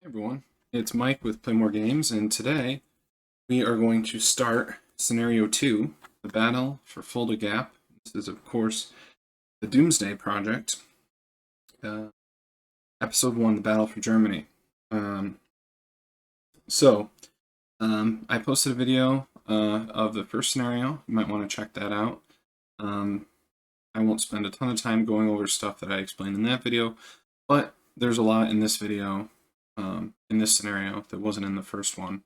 Everyone, it's Mike with Play More Games, and today we are going to start Scenario 2, the Battle for Fulda Gap. This is, of course, the Doomsday project. Episode 1, the Battle for Germany. I posted a video of the first scenario. You might want to check that out. I won't spend a ton of time going over stuff that I explained in that video, but there's a lot in this video, in this scenario, that wasn't in the first one.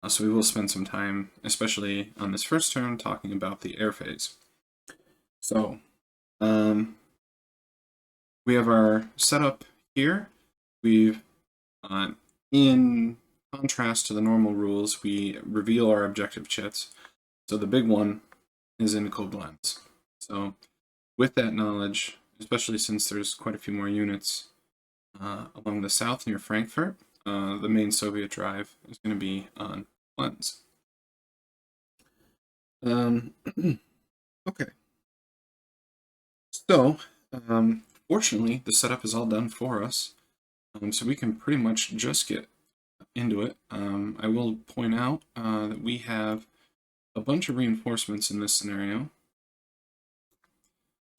So we will spend some time, especially on this first turn, talking about the air phase. So, we have our setup here. We've, in contrast to the normal rules, we reveal our objective chits. So the big one is in Koblenz. So with that knowledge, especially since there's quite a few more units along the south near Frankfurt, the main Soviet drive is going to be on Koblenz. Okay. So, fortunately, the setup is all done for us, so we can pretty much just get into it. I will point out that we have a bunch of reinforcements in this scenario.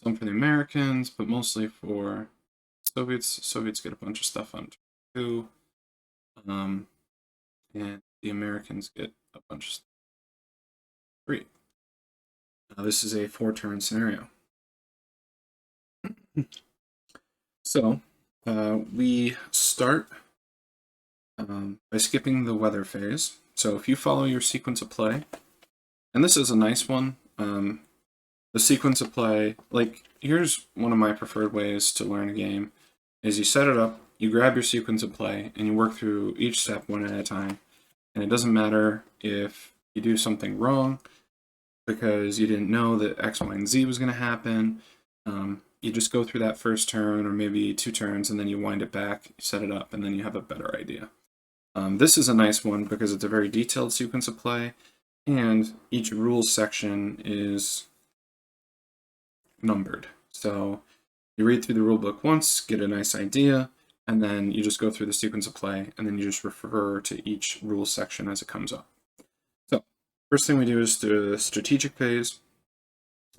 Some for the Americans, but mostly for Soviets. Soviets get a bunch of stuff on turn 2, and the Americans get a bunch of stuff on 3. This is a 4-turn scenario. So, we start by skipping the weather phase. So if you follow your sequence of play, and this is a nice one, the sequence of play, like, here's one of my preferred ways to learn a game, is you set it up, you grab your sequence of play, and you work through each step one at a time. And it doesn't matter if you do something wrong, because you didn't know that X, Y, and Z was going to happen. You just go through that first turn, or maybe 2 turns, and then you wind it back, you set it up, and then you have a better idea. This is a nice one because it's a very detailed sequence of play, and each rules section is numbered. So you read through the rulebook once, get a nice idea, and then you just go through the sequence of play, and then you just refer to each rule section as it comes up. So first thing we do is the strategic phase.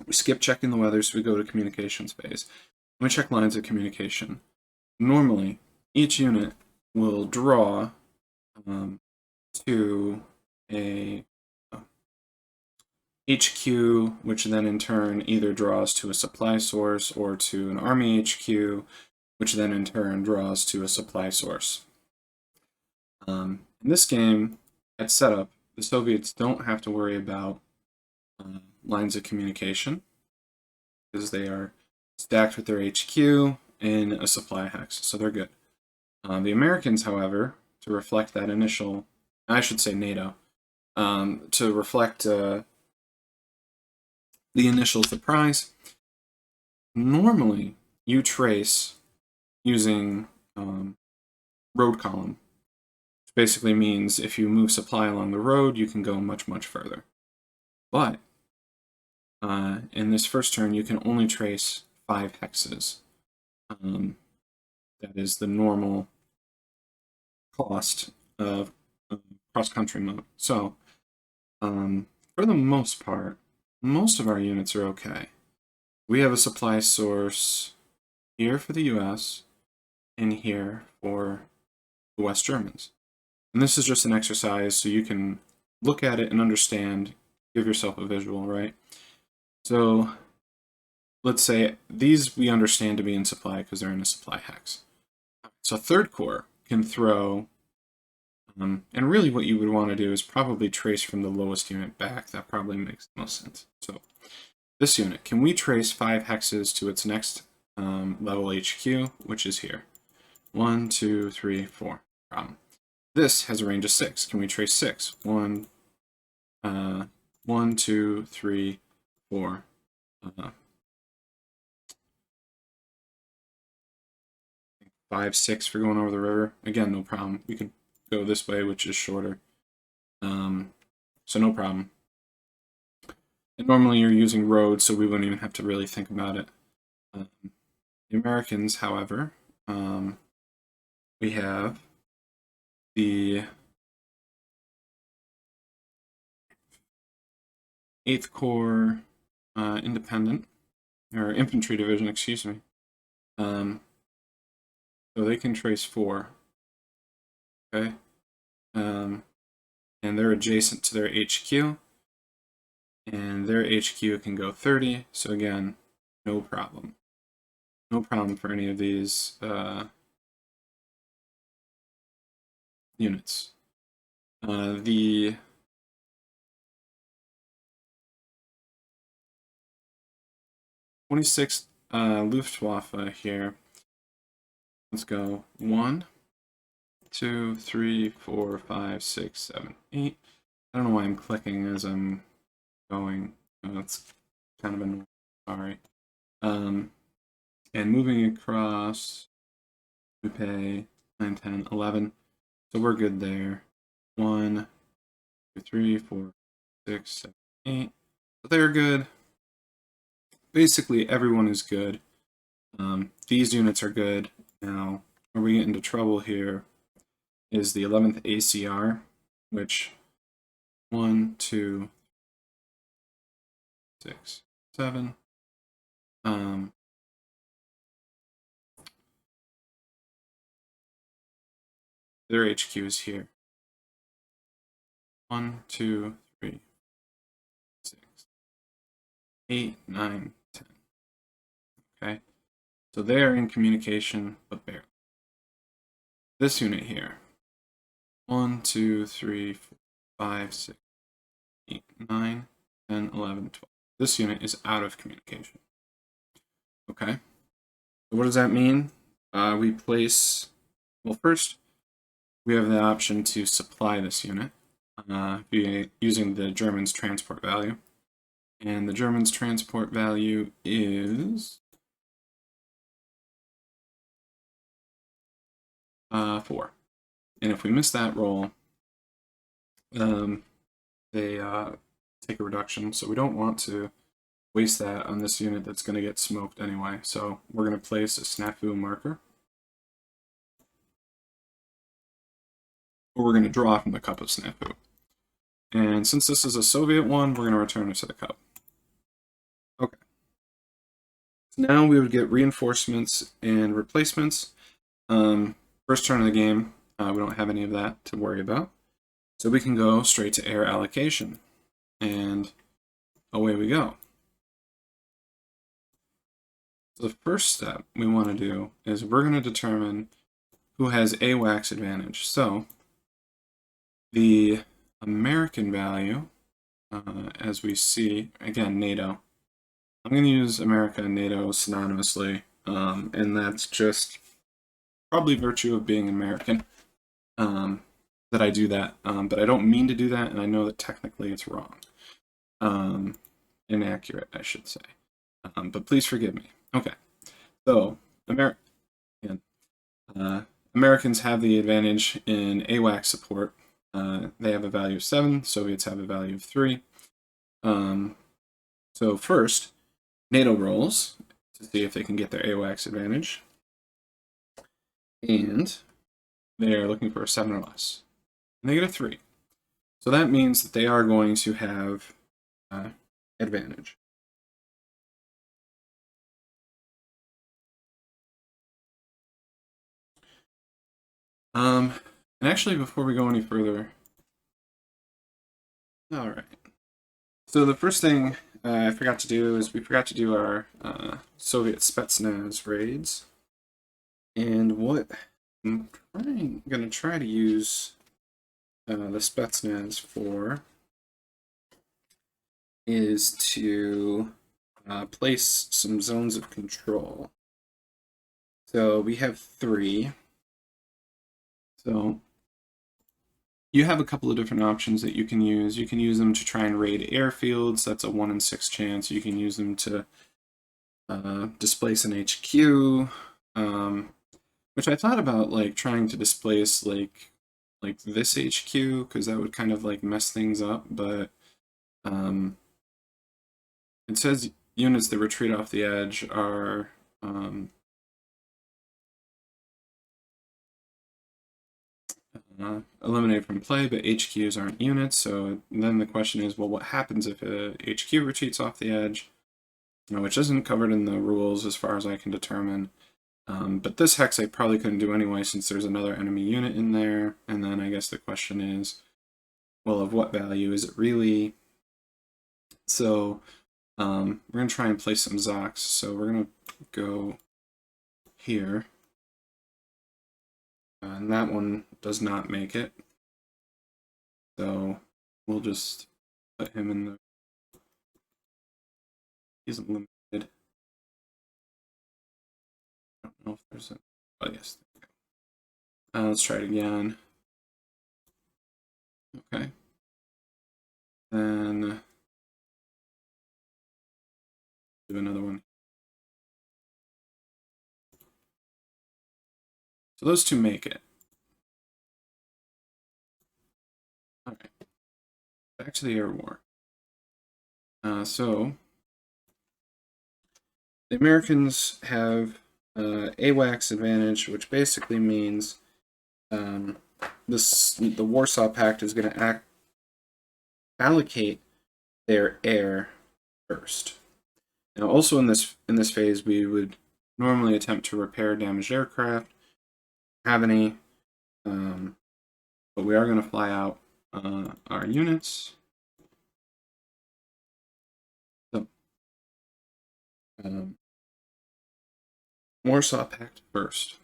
We skip checking the weather, so we go to communications phase. And we check lines of communication. Normally, each unit will draw to a HQ, which then in turn either draws to a supply source or to an army HQ, which then in turn draws to a supply source. In this game, at setup, the Soviets don't have to worry about lines of communication because they are stacked with their HQ in a supply hex, so they're good. The Americans, however, to reflect that initial, I should say NATO, to reflect the initial surprise, normally you trace using road column, which basically means if you move supply along the road, you can go much, much further. But in this first turn, you can only trace 5 hexes. That is the normal cost of cross-country mode. So, for the most part, most of our units are okay. We have a supply source here for the US and here for the West Germans. And this is just an exercise so you can look at it and understand, give yourself a visual, right? So let's say these we understand to be in supply because they're in a supply hex. So 3rd Corps can throw, and really what you would want to do is probably trace from the lowest unit back. That probably makes the most sense. So this unit, can we trace 5 hexes to its next level HQ, which is here? 1, 2, 3, 4. Problem. This has a range of 6. Can we trace 6? 1, 2, 3, 4. 5, 6 for going over the river. Again, no problem. We can go this way, which is shorter. So no problem. And normally you're using roads, so we wouldn't even have to really think about it. The Americans, however, we have the 8th Corps Independent, or Infantry Division, excuse me. So they can trace 4. Okay. And they're adjacent to their HQ. And their HQ can go 30. So again, no problem. No problem for any of these units. The '26th Luftwaffe here. Let's go 1, 2, 3, 4, 5, 6, 7, 8. I don't know why I'm clicking as I'm going. That's kind of annoying. Sorry. And moving across, we pay 9, 10, 11. So we're good there. 1, 2, 3, 4, 6, 7, 8. So they're good. Basically, everyone is good. These units are good. Now, where we get into trouble here is the 11th ACR, which 1, 2, 6, 7. Their HQ is here. 1, 2, 3, 6, 8, 9, 10. Okay, so they are in communication, but barely. This unit here. 1, 2, 3, 4, 5, 6, 8, 9, 10, 11, 12. This unit is out of communication. Okay, so what does that mean? We place, well, first, we have the option to supply this unit using the Germans' transport value. And the Germans' transport value is 4. And if we miss that roll, they take a reduction. So we don't want to waste that on this unit that's going to get smoked anyway. So we're going to place a snafu marker. Or we're going to draw from the cup of snafu. And since this is a Soviet one, we're going to return it to the cup. Okay. Now we would get reinforcements and replacements. First turn of the game, we don't have any of that to worry about. So we can go straight to air allocation. And away we go. So the first step we want to do is we're going to determine who has AWACS advantage. So the American value, as we see, again, Nato. I'm going to use America and Nato synonymously, and that's just probably virtue of being American that I do that, but I don't mean to do that, and I know that technically it's wrong. Inaccurate, I should say. But please forgive me. Okay, so Americans have the advantage in AWACS support. They have a value of 7, Soviets have a value of 3. So first, NATO rolls to see if they can get their AWACS advantage. And they are looking for a 7 or less. And they get a 3. So that means that they are going to have advantage. And actually, before we go any further, all right. So the first thing I forgot to do is we forgot to do our Soviet Spetsnaz raids. And what I'm going to try to use the Spetsnaz for is to place some zones of control. So we have 3. So you have a couple of different options that you can use. You can use them to try and raid airfields. That's a 1 in 6 chance. You can use them to displace an HQ, which I thought about like trying to displace like this HQ, because that would kind of like mess things up. But it says units that retreat off the edge are eliminated from play, but HQs aren't units, so then the question is, well, what happens if a HQ retreats off the edge? Which isn't covered in the rules as far as I can determine. But this hex I probably couldn't do anyway since there's another enemy unit in there, and then I guess the question is, well, of what value is it really? So we're going to try and place some Zocs, so we're going to go here. And that one does not make it. So we'll just put him in the... He's limited. I don't know if there's a... Oh, yes. There we go. Let's try it again. Okay. Then do another one. So those two make it. All right. Back to the air war. So the Americans have AWACS advantage, which basically means the Warsaw Pact is going to allocate their air first. Now, also in this phase, we would normally attempt to repair damaged aircraft. Have any, but we are going to fly out our units. So, Warsaw Pact first.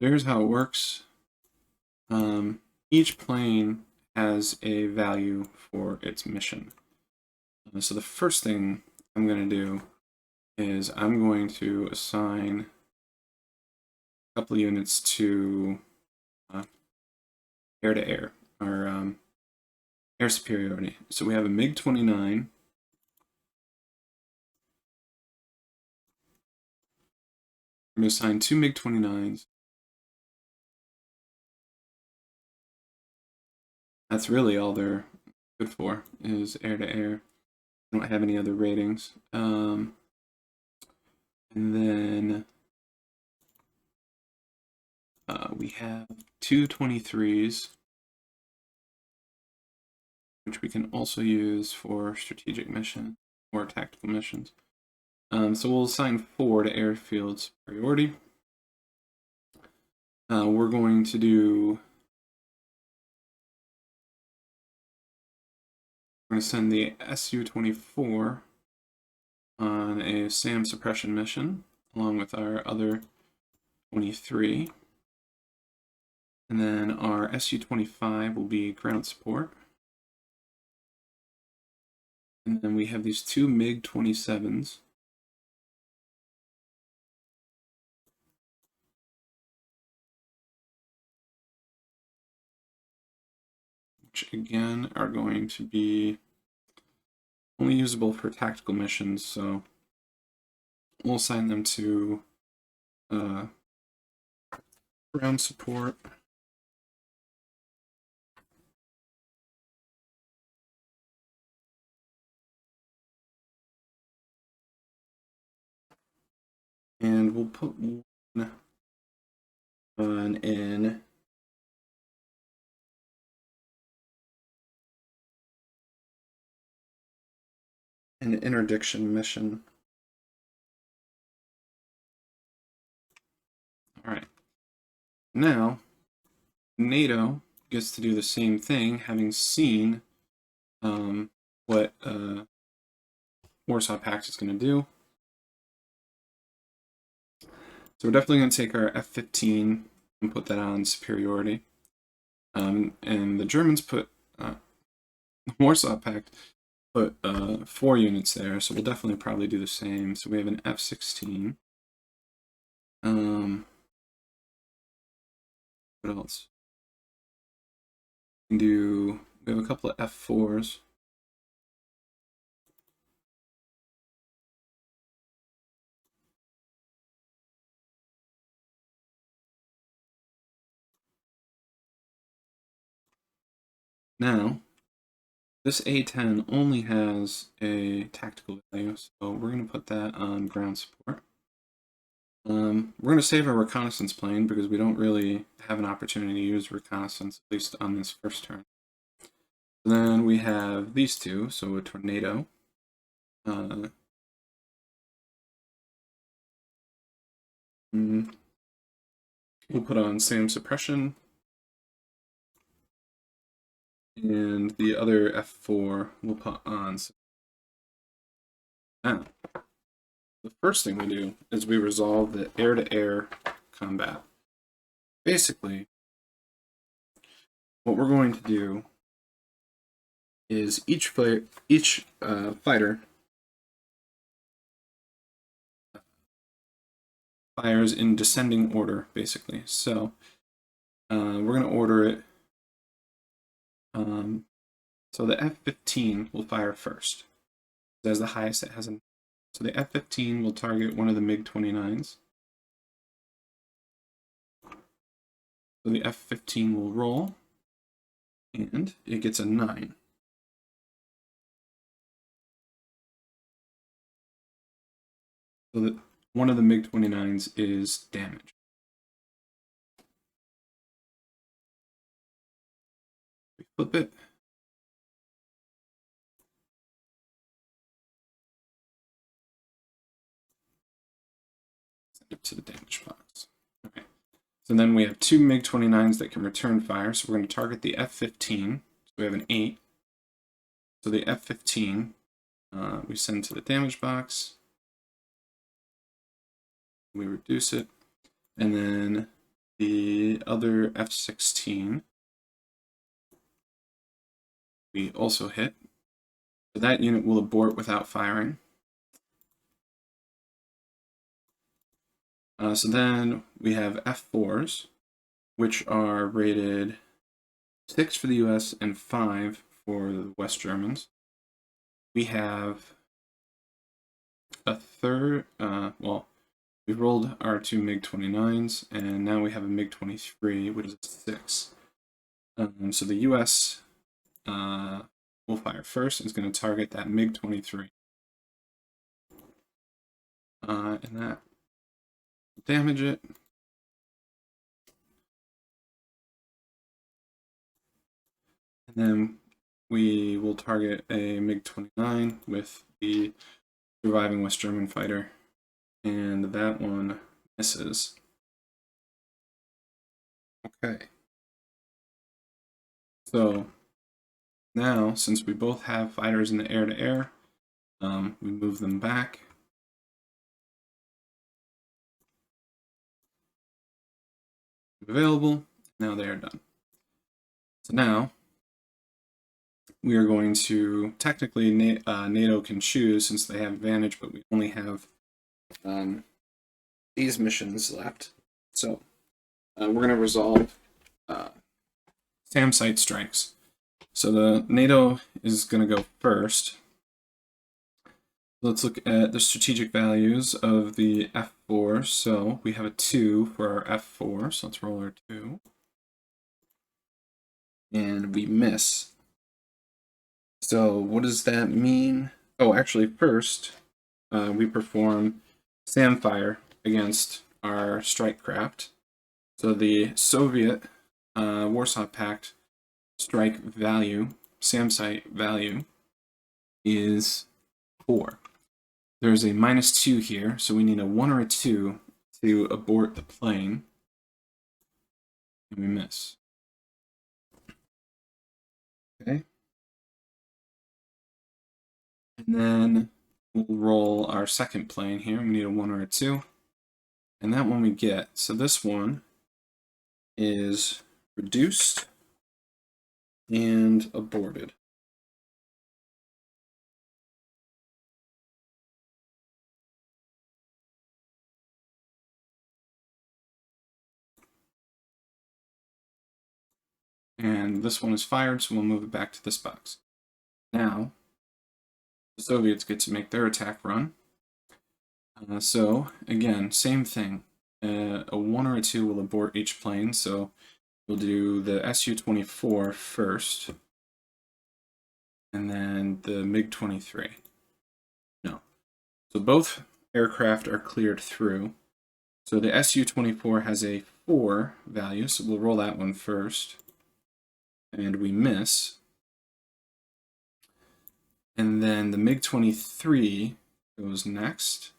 Here's how it works. Each plane has a value for its mission. So the first thing I'm going to do is I'm going to assign a couple of units to air-to-air, or air superiority. So we have a MiG-29. I'm going to assign 2 MiG-29s. That's really all they're good for, is air-to-air. I don't have any other ratings. And then we have 2 23s, which we can also use for strategic mission or tactical missions. So we'll assign 4 to airfield superiority. We're going to do... We're going to send the Su-24 on a SAM suppression mission, along with our other 23. And then our Su-25 will be ground support. And then we have these 2 MiG-27s. Which again are going to be only usable for tactical missions, so we'll assign them to ground support. And we'll put one in an interdiction mission. All right. Now, NATO gets to do the same thing, having seen what Warsaw Pact is going to do. So we're definitely going to take our F-15 and put that on superiority. And the Germans put Warsaw Pact put 4 units there, so we'll definitely probably do the same. So we have an F-16. What else? We have a couple of F-4s. Now, this A-10 only has a tactical value, so we're going to put that on ground support. We're going to save our reconnaissance plane because we don't really have an opportunity to use reconnaissance, at least on this first turn. Then we have these two, so a tornado. We'll put on SAM suppression. And the other F4 we'll put on. Now, the first thing we do is we resolve the air-to-air combat. Basically, what we're going to do is each fighter fires in descending order, basically. So we're going to order it. So the F-15 will fire first. It has the highest it has. So the F-15 will target one of the MiG-29s. So the F-15 will roll, and it gets a 9. So that one of the MiG-29s is damaged. We flip it. Send it to the damage box. Okay. So then we have two MiG-29s that can return fire. So we're going to target the F-15. So we have an 8. So the F-15 we send to the damage box. We reduce it. And then the other F-16 we also hit. So that unit will abort without firing. So then we have F4s, which are rated 6 for the US and 5 for the West Germans. We have a third, well, we rolled our two MiG-29s, and now we have a MiG-23, which is a 6. So the US will fire first. It's going to target that MiG-23. And that will damage it. And then we will target a MiG-29 with the surviving West German fighter. And that one misses. Okay. So now, since we both have fighters in the air-to-air, we move them back. Available. Now they are done. So now we are going to, technically NATO can choose since they have advantage, but we only have these missions left. So we're going to resolve SAM site strikes. So the NATO is going to go first. Let's look at the strategic values of the F4. So we have a 2 for our F4, so let's roll our 2. And we miss. So what does that mean? Oh, actually, first, we perform SAM fire against our strike craft. So the Soviet Warsaw Pact strike value, SAM site value, is 4. There's a -2 here, so we need a 1 or a 2 to abort the plane. And we miss. Okay. And then we'll roll our second plane here. We need a 1 or a 2. And that one we get. So this one is reduced and aborted. And this one is fired, so we'll move it back to this box. Now, the Soviets get to make their attack run. So, again, same thing. A 1 or a 2 will abort each plane, so we'll do the Su-24 first, and then the MiG-23. No. So both aircraft are cleared through. So the SU-24 has a 4 value, so we'll roll that one first. And we miss. And then the MiG-23 goes next.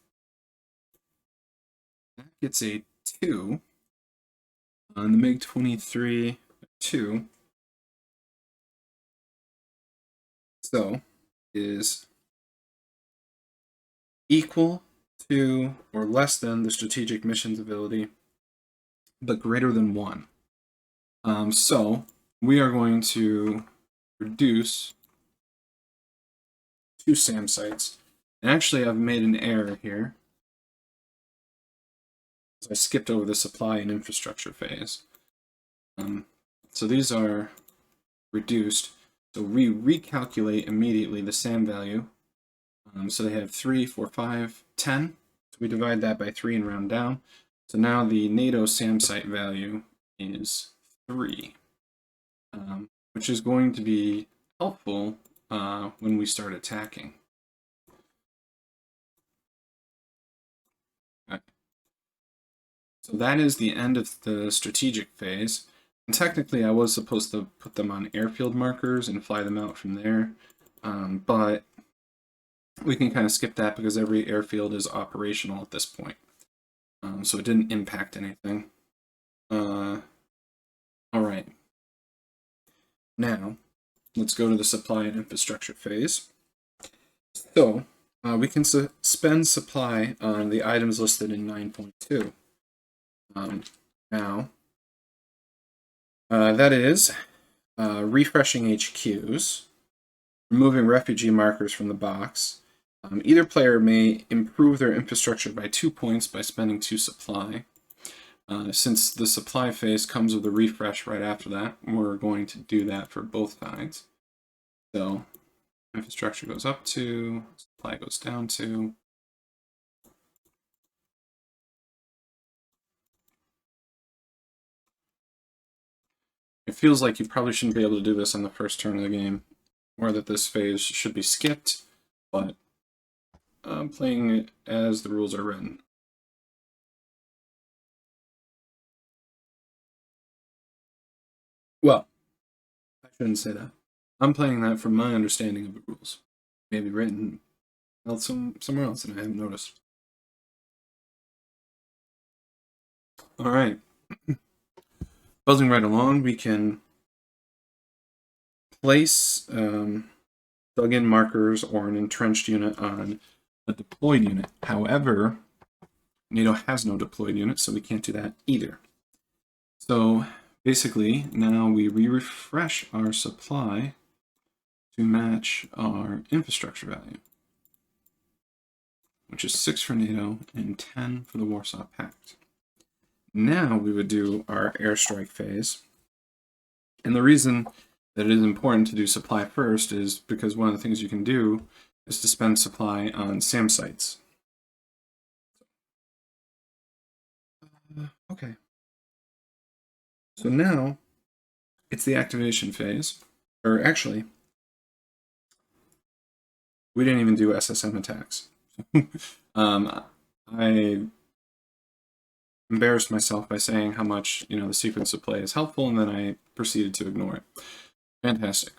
That gets a 2. On the MiG-23, 2. So is equal to or less than the strategic missions ability, but greater than 1. So we are going to reduce 2 SAM sites. And actually, I've made an error here. I skipped over the supply and infrastructure phase. So these are reduced. So we recalculate immediately the SAM value. So they have 3, 4, 5, 10. So we divide that by 3 and round down. So now the NATO SAM site value is 3, which is going to be helpful when we start attacking. Okay. So that is the end of the strategic phase. And technically, I was supposed to put them on airfield markers and fly them out from there, but we can kind of skip that because every airfield is operational at this point. So it didn't impact anything. All right. Now, let's go to the supply and infrastructure phase. So, we can spend supply on the items listed in 9.2. Now, that is refreshing HQs, removing refugee markers from the box. Either player may improve their infrastructure by 2 points by spending 2 supply. Since the supply phase comes with a refresh right after that, we're going to do that for both sides. So infrastructure goes up 2, supply goes down 2. It feels like you probably shouldn't be able to do this on the first turn of the game, or that this phase should be skipped, but I'm playing it as the rules are written. Well, I shouldn't say that. I'm playing that from my understanding of the rules. Maybe written somewhere else and I haven't noticed. All right. Buzzing right along, we can place dug-in markers or an entrenched unit on a deployed unit. However, NATO has no deployed unit, so we can't do that either. So basically, now we refresh our supply to match our infrastructure value, which is 6 for NATO and 10 for the Warsaw Pact. Now we would do our airstrike phase. And the reason that it is important to do supply first is because one of the things you can do is to spend supply on SAM sites. Okay. So now it's the activation phase. Or actually, we didn't even do SSM attacks. I embarrassed myself by saying how much, the sequence of play is helpful, and then I proceeded to ignore it. Fantastic.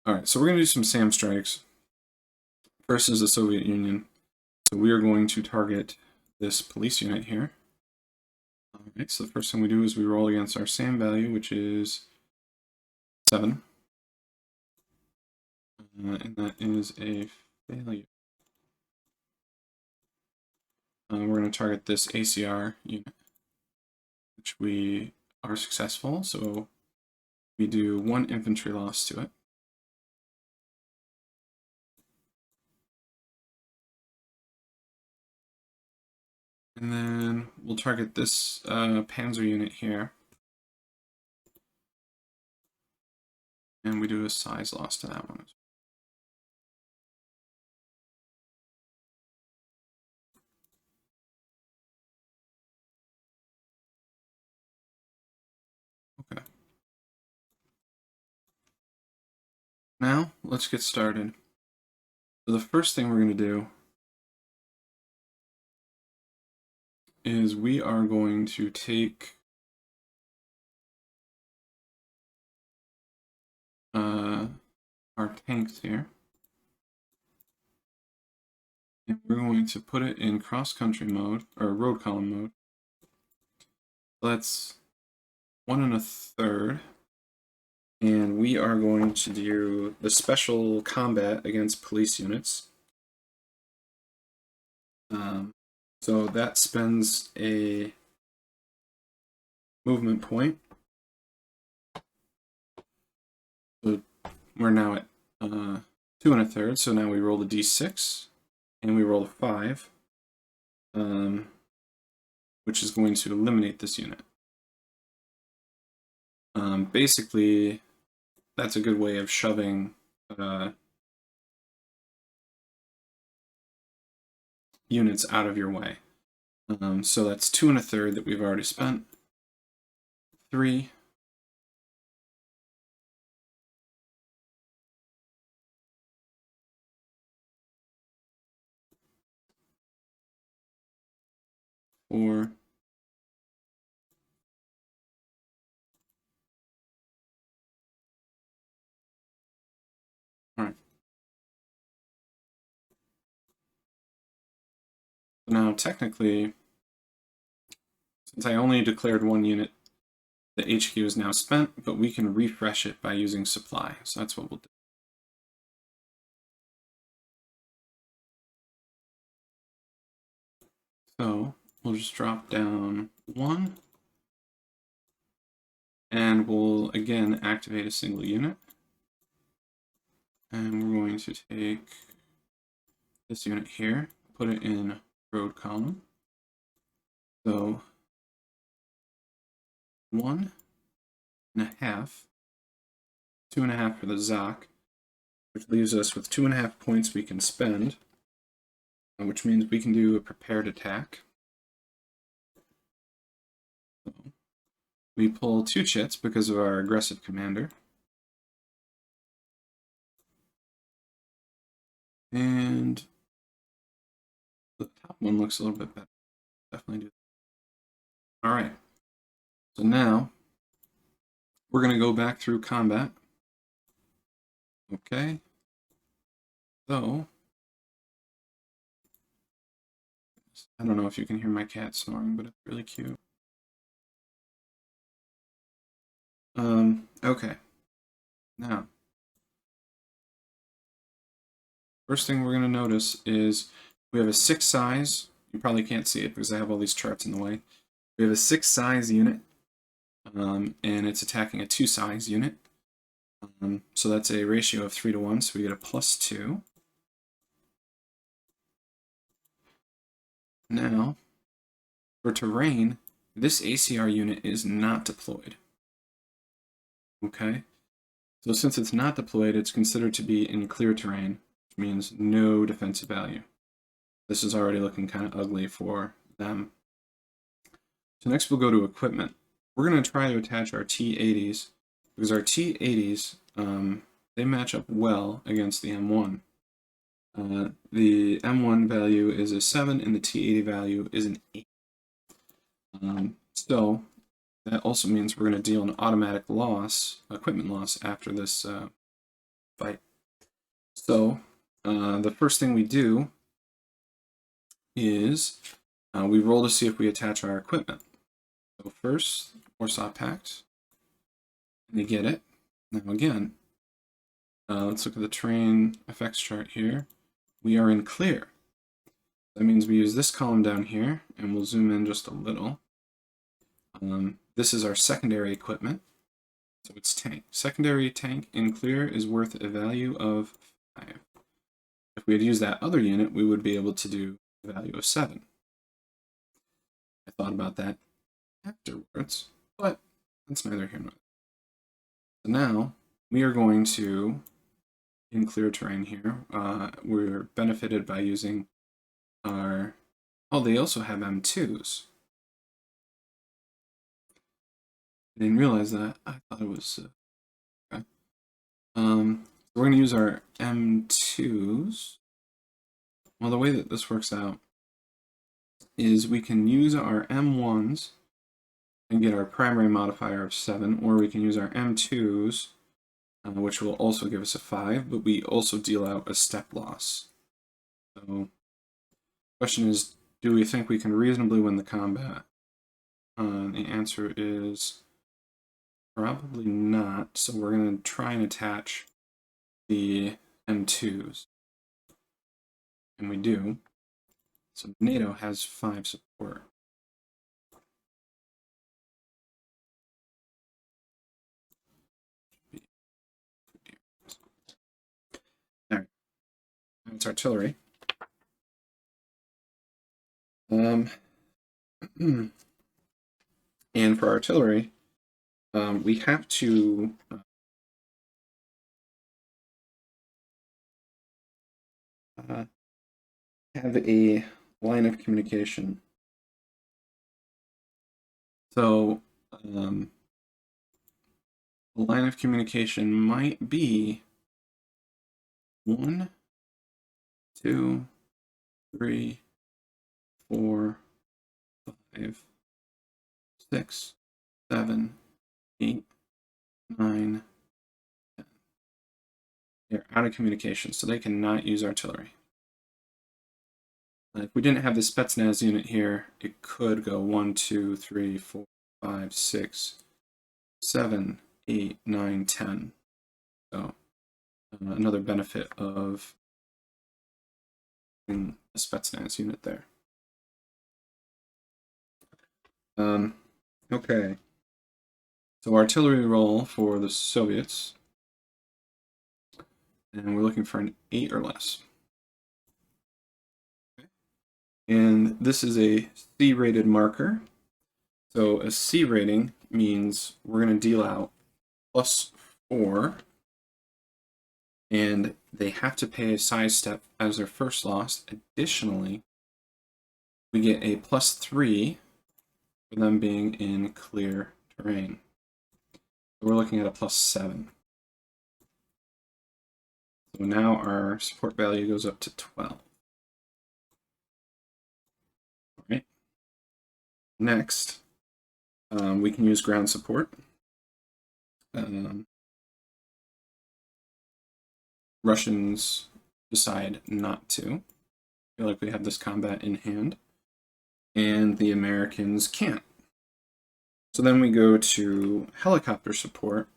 All right, so we're going to do some SAM strikes. First is the Soviet Union. So we are going to target this police unit here. All right, so the first thing we do is we roll against our SAM value, which is 7. And that is a failure. We're going to target this ACR unit, which we are successful, so we do 1 infantry loss to it. And then we'll target this Panzer unit here. And we do a size loss to that one. Okay. Now, let's get started. So the first thing we're going to do is we are going to take our tanks here, and we're going to put it in cross-country mode, or road column mode. That's 1 1/3. And we are going to do the special combat against police units. So that spends a movement point. So we're now at 2 1/3. So now we roll the d6 and we roll a 5, which is going to eliminate this unit. Basically, that's a good way of shoving units out of your way. So that's 2 1/3 that we've already spent. 3. 4. 5. Now, technically, since I only declared 1 unit, the HQ is now spent, but we can refresh it by using supply. So that's what we'll do. So we'll just drop down 1, and we'll again activate a single unit. And we're going to take this unit here, put it in road column. So 1.5, 2.5 for the Zoc, which leaves us with 2.5 points we can spend, which means we can do a prepared attack. So we pull 2 chits because of our aggressive commander. And the top one looks a little bit better. Definitely do. All right. So now we're going to go back through combat. Okay. So I don't know if you can hear my cat snoring, but it's really cute. Okay. Now, first thing we're going to notice is we have a 6 size. You probably can't see it because I have all these charts in the way. We have a 6 size unit, and it's attacking a 2 size unit. So that's a ratio of 3 to 1, so we get a +2. Now, for terrain, this ACR unit is not deployed. Okay? So since it's not deployed, it's considered to be in clear terrain, which means no defensive value. This is already looking kind of ugly for them. So next we'll go to equipment. We're going to try to attach our T-80s, because our T-80s, they match up well against the M1. The M1 value is a 7 and the T-80 value is an 8. So that also means we're going to deal an automatic loss, equipment loss, after this fight. So the first thing we do is we roll to see if we attach our equipment. So first, Warsaw Pact, and they get it. Now again, let's look at the terrain effects chart here. We are in clear. That means we use this column down here, and we'll zoom in just a little. This is our secondary equipment, so it's tank. Secondary tank in clear is worth a value of 5. If we had used that other unit, we would be able to do a value of 7. I thought about that afterwards, but that's neither here nor there. So now we are going to, in clear terrain here, we're benefited by using our, oh, they also have M2s. I didn't realize that. I thought it was, okay. So we're going to use our M2s. Well, the way that this works out is we can use our M1s and get our primary modifier of 7, or we can use our M2s, which will also give us a 5, but we also deal out a step loss. So the question is, do we think we can reasonably win the combat? The answer is probably not, so we're going to try and attach the M2s. And we do. So NATO has 5 support. Alright. It's artillery. And for artillery, we have to have a line of communication. So the line of communication might be 1, 2, 3, 4, 5, 6, 7, 8, 9, 10. They're out of communication, so they cannot use artillery. If we didn't have the Spetsnaz unit here, it could go 1, 2, 3, 4, 5, 6, 7, 8, 9, 10. So another benefit of having a Spetsnaz unit there. Okay. So artillery roll for the Soviets. And we're looking for an 8 or less. And this is a C-rated marker. So a C rating means we're going to deal out +4, and they have to pay a size step as their first loss. Additionally, we get a +3 for them being in clear terrain. So we're looking at a +7. So now our support value goes up to 12. All right. Next, we can use ground support. Russians decide not to. I feel like we have this combat in hand. And the Americans can't. So then we go to helicopter support.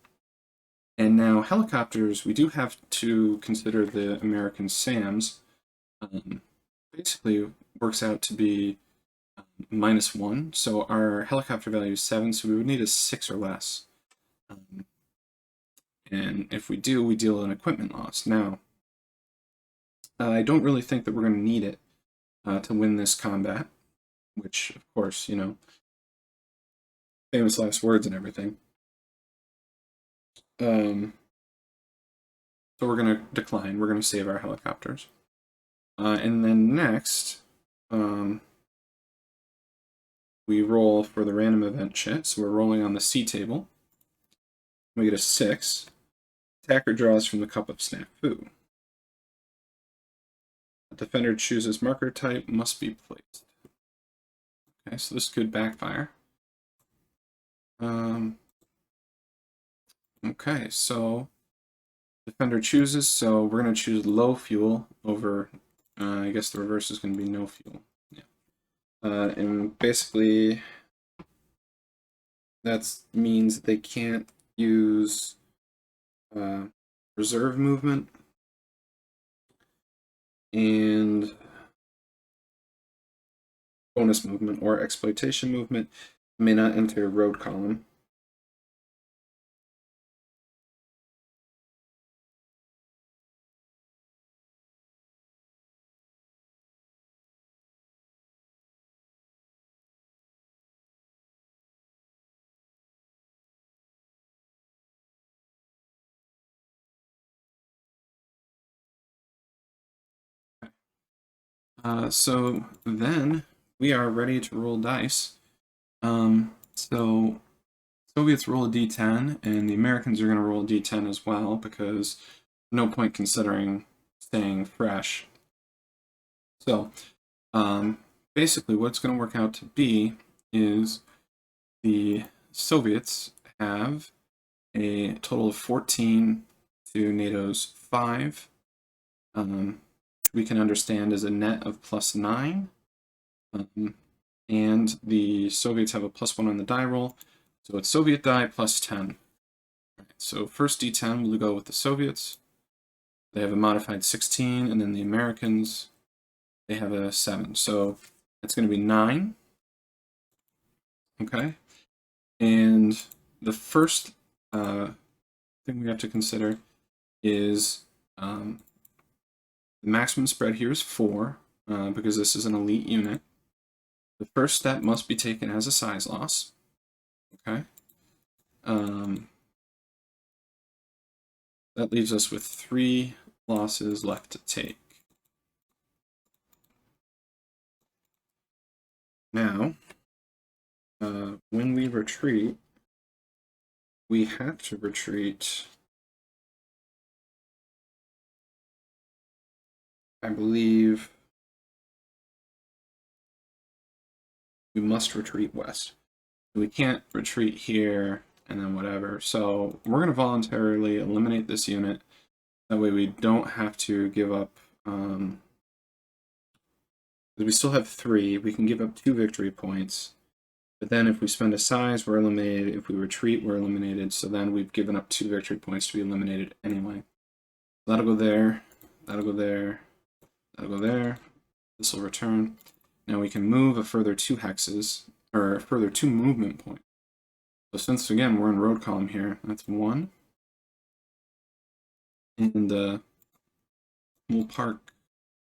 And now helicopters, we do have to consider the American SAMs. Basically works out to be -1. So our helicopter value is 7, so we would need a 6 or less. And if we do, we deal an equipment loss. Now, I don't really think that we're going to need it to win this combat, which, of course, you know, famous last words and everything. So we're going to decline. We're going to save our helicopters. And then next, we roll for the random event shit. So we're rolling on the C table. We get a 6. Attacker draws from the cup of snafu. A defender chooses marker type, must be placed. Okay, so this could backfire. Okay, so defender chooses, so we're going to choose low fuel over, I guess the reverse is going to be no fuel. Yeah. And basically, that means they can't use reserve movement and bonus movement or exploitation movement, may not enter road column. So then we are ready to roll dice. So Soviets roll a d10, and the Americans are going to roll a d10 as well, because no point considering staying fresh. So basically what it's going to work out to be is the Soviets have a total of 14 to NATO's 5. We can understand as a net of +9. And the Soviets have a +1 on the die roll, so it's Soviet die +10. Right, so first D10 we'll go with the Soviets. They have a modified 16, and then the Americans, they have a 7. So it's going to be 9. Okay. And the first thing we have to consider is the maximum spread here is 4, because this is an elite unit. The first step must be taken as a size loss. Okay. That leaves us with 3 losses left to take. Now, when we retreat, we have to retreat, I believe we must retreat west. We can't retreat here and then whatever. So we're going to voluntarily eliminate this unit. That way we don't have to give up, we still have 3. We can give up 2 victory points. But then if we spend a size, we're eliminated. If we retreat, we're eliminated. So then we've given up 2 victory points to be eliminated anyway. That'll go there. That'll go there. That'll go there. This will return. Now we can move a further 2 hexes, or a further 2 movement points. So since, again, we're in road column here, that's 1. And we'll park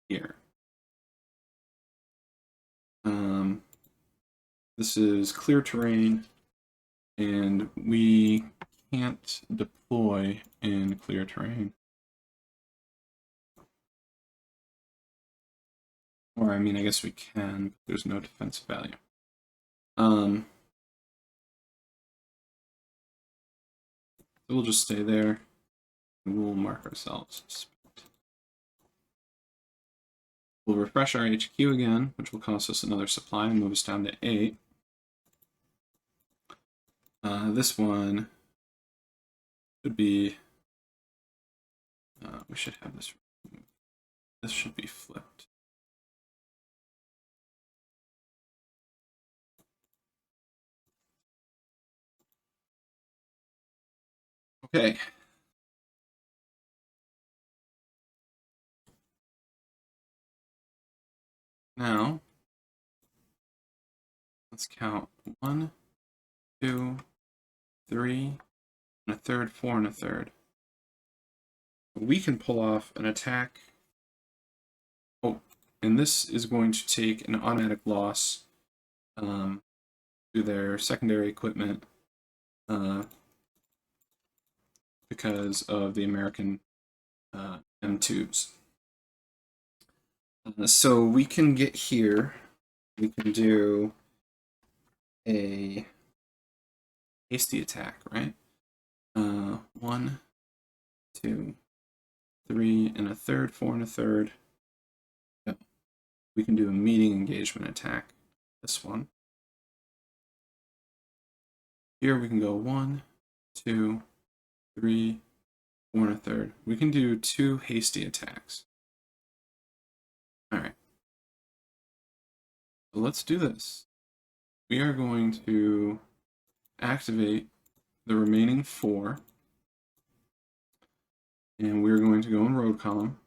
here. This is clear terrain, and we can't deploy in clear terrain. Or, I mean, I guess we can, but there's no defensive value. So we'll just stay there, and we'll mark ourselves. We'll refresh our HQ again, which will cost us another supply and move us down to 8. This one should be, we should have this, this should be flipped. Okay. Now, let's count 1, 2, 3, and a third, 4 and a third. We can pull off an attack. Oh, and this is going to take an automatic loss to their secondary equipment because of the American M2s. So we can get here. We can do a hasty attack, right? 1, 2, 3 and a third, 4 and a third. Yep. We can do a meeting engagement attack. This one. Here we can go 1, 2, 3, 4 and a third. We can do 2 hasty attacks. All right. So let's do this. We are going to activate the remaining 4. And we're going to go in road column.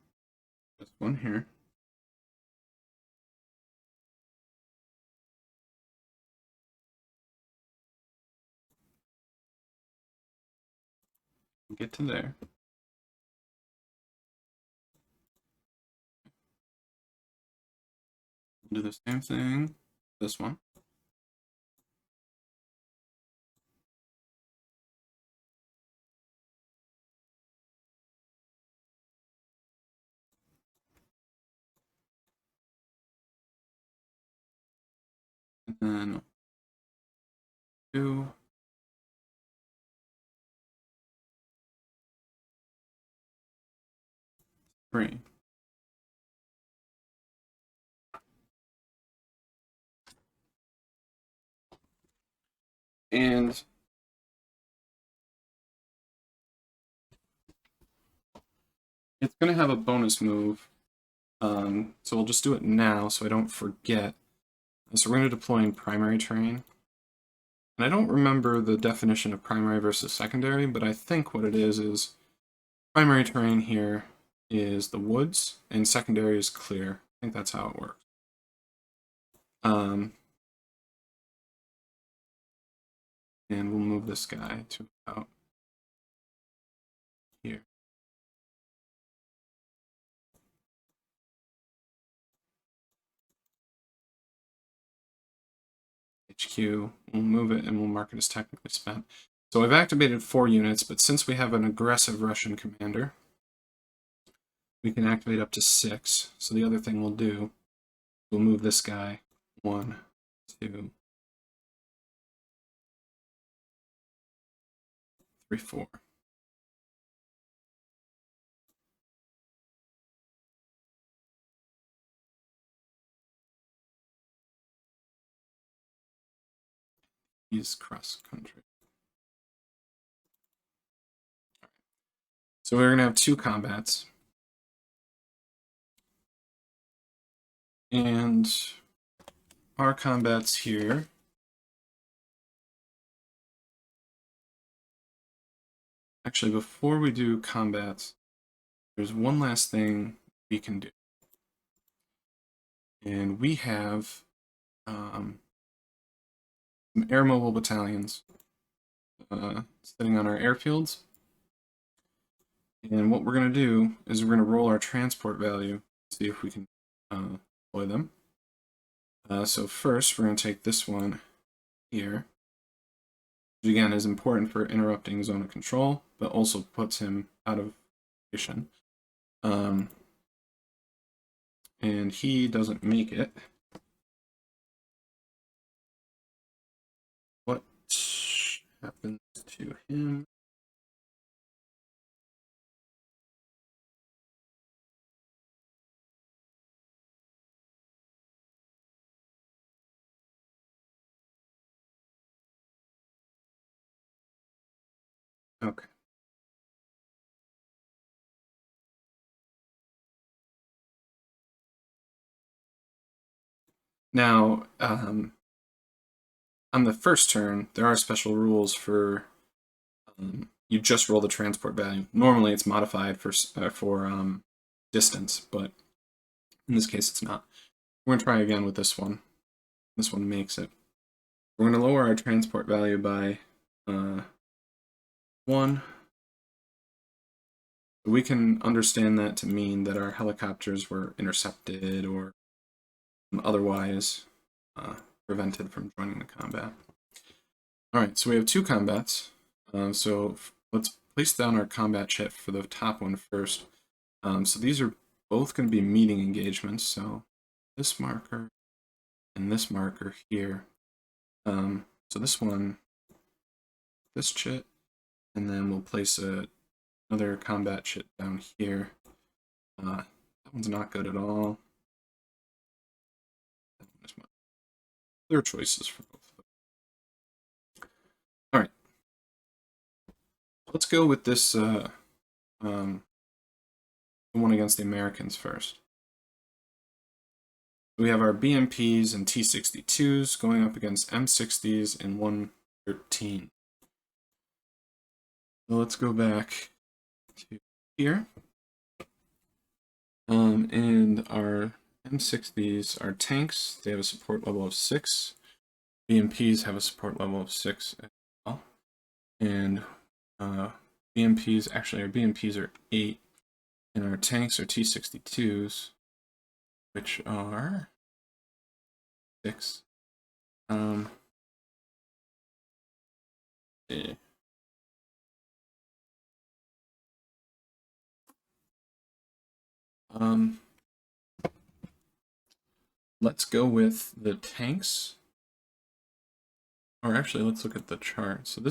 This one here. Get to there. Do the same thing. This one. And then 2. 3. And it's going to have a bonus move. So we'll just do it now so I don't forget. So we're going to deploy in primary terrain. And I don't remember the definition of primary versus secondary, but I think what it is primary terrain here is the woods, and secondary is clear. I think that's how it works. And we'll move this guy to about here. HQ, we'll move it and we'll mark it as technically spent. So I've activated 4 units, but since we have an aggressive Russian commander, we can activate up to 6. So the other thing we'll do, we'll move this guy 1, 2, 3, 4. He's cross country. So we're going to have 2 combats. And our combats here actually, before we do combats, there's one last thing we can do. And we have some air mobile battalions sitting on our airfields. And what we're going to do is we're going to roll our transport value, see if we can deploy them. So first, we're going to take this one here, which again is important for interrupting zone of control, but also puts him out of position. And he doesn't make it. What happens to him? Okay. Now, on the first turn, there are special rules for you just roll the transport value. Normally, it's modified for distance, but in this case, it's not. We're going to try again with this one. This one makes it. We're going to lower our transport value by 1. We can understand that to mean that our helicopters were intercepted or otherwise prevented from joining the combat. Alright, so we have 2 combats. So let's place down our combat chit for the top one first. So these are both going to be meeting engagements. So this marker and this marker here. So this one, this chit, and then we'll place another combat chit down here. That one's not good at all. There are choices for both of them. All right. Let's go with this the one against the Americans first. We have our BMPs and T-62s going up against M60s and 113. So let's go back to here. And our M60s are tanks. They have a support level of 6. BMPs have a support level of 6 as well. And BMPs, actually our BMPs are 8. And our tanks are T-62s, which are 6. Yeah. Let's go with the tanks. Or actually, let's look at the chart. So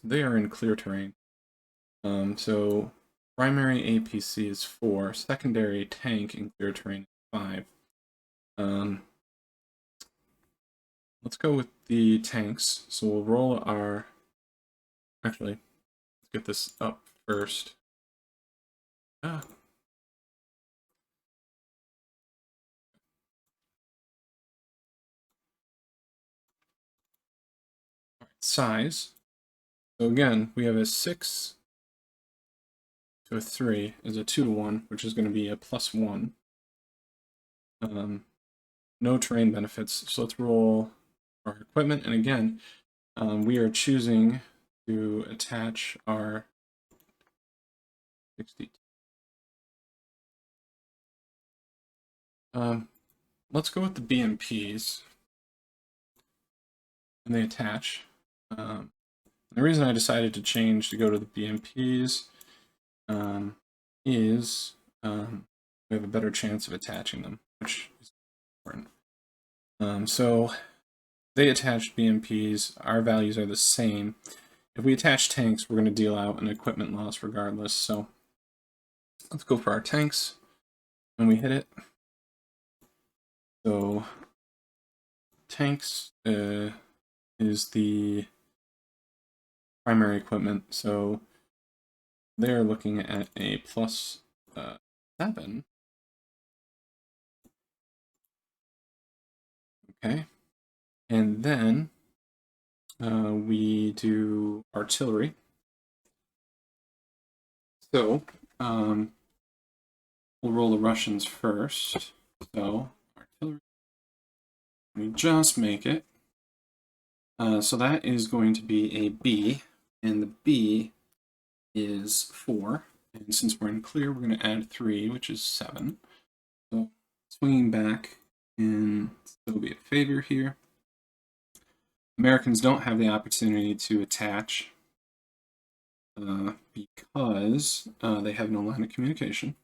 they are in clear terrain. So primary APC is 4, secondary tank in clear terrain is 5. let's go with the tanks. So we'll roll our... Actually, let's get this up first. Ah. All right, size. So again, we have a 6 to a 3 is a 2 to 1, which is going to be a +1. No terrain benefits. So let's roll our equipment. And again, we are choosing to attach our 60. Let's go with the BMPs. And they attach. The reason I decided to change to go to the BMPs is we have a better chance of attaching them, which is important. So they attach BMPs, our values are the same. If we attach tanks, we're going to deal out an equipment loss regardless. So let's go for our tanks, and we hit it. So tanks is the primary equipment, so they're looking at a +7. Okay, and then we do artillery. So we'll roll the Russians first. So artillery, we just make it. So that is going to be a B, and the B is 4. And since we're in clear, we're going to add 3, which is 7. So swinging back in Soviet favor here. Americans don't have the opportunity to attach because they have no line of communication.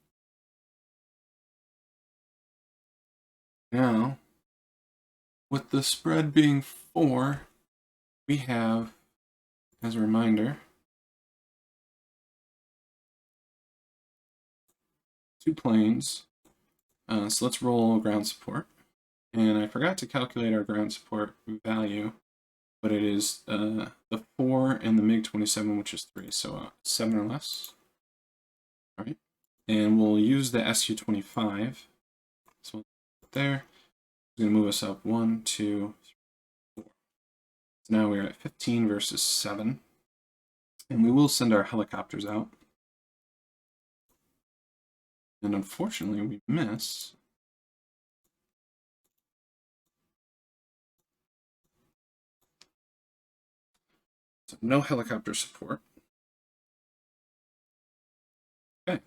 Now, with the spread being 4, we have, as a reminder, 2 planes. So let's roll ground support. And I forgot to calculate our ground support value, but it is the 4 and the MiG-27, which is 3, so 7 or less. All right, and we'll use the Su-25. So there, it's going to move us up 1, 2, 3, 4. So now we're at 15 versus 7, and we will send our helicopters out. And unfortunately, we miss. So no helicopter support. Okay,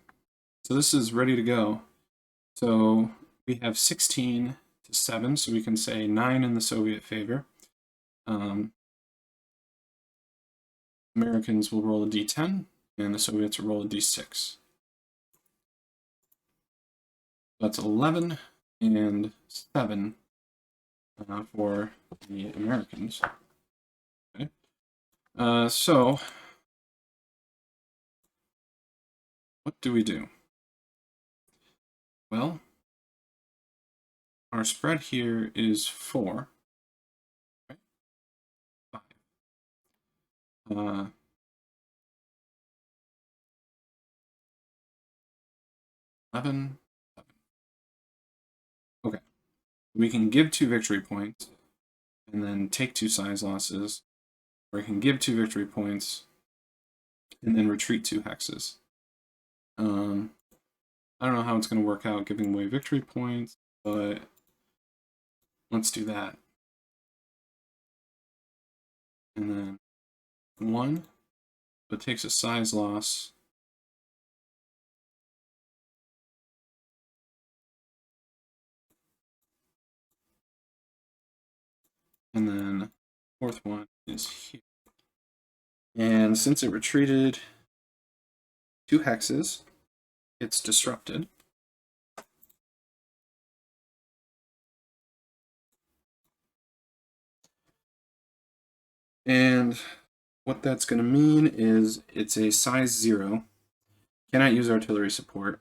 so this is ready to go. So we have 16 to 7, so we can say 9 in the Soviet favor. Americans will roll a d10, and the Soviets will roll a d6. That's 11 and 7 for the Americans. Okay. So what do we do? Well, our spread here is 4. Okay. 5. 11. 7. Okay. We can give 2 victory points and then take 2 size losses, or we can give 2 victory points and then retreat 2 hexes. I don't know how it's going to work out giving away victory points, but let's do that. And then 1, but takes a size loss. And then 4th one is here. And since it retreated 2 hexes, it's disrupted. And what that's going to mean is it's a size 0, cannot use artillery support,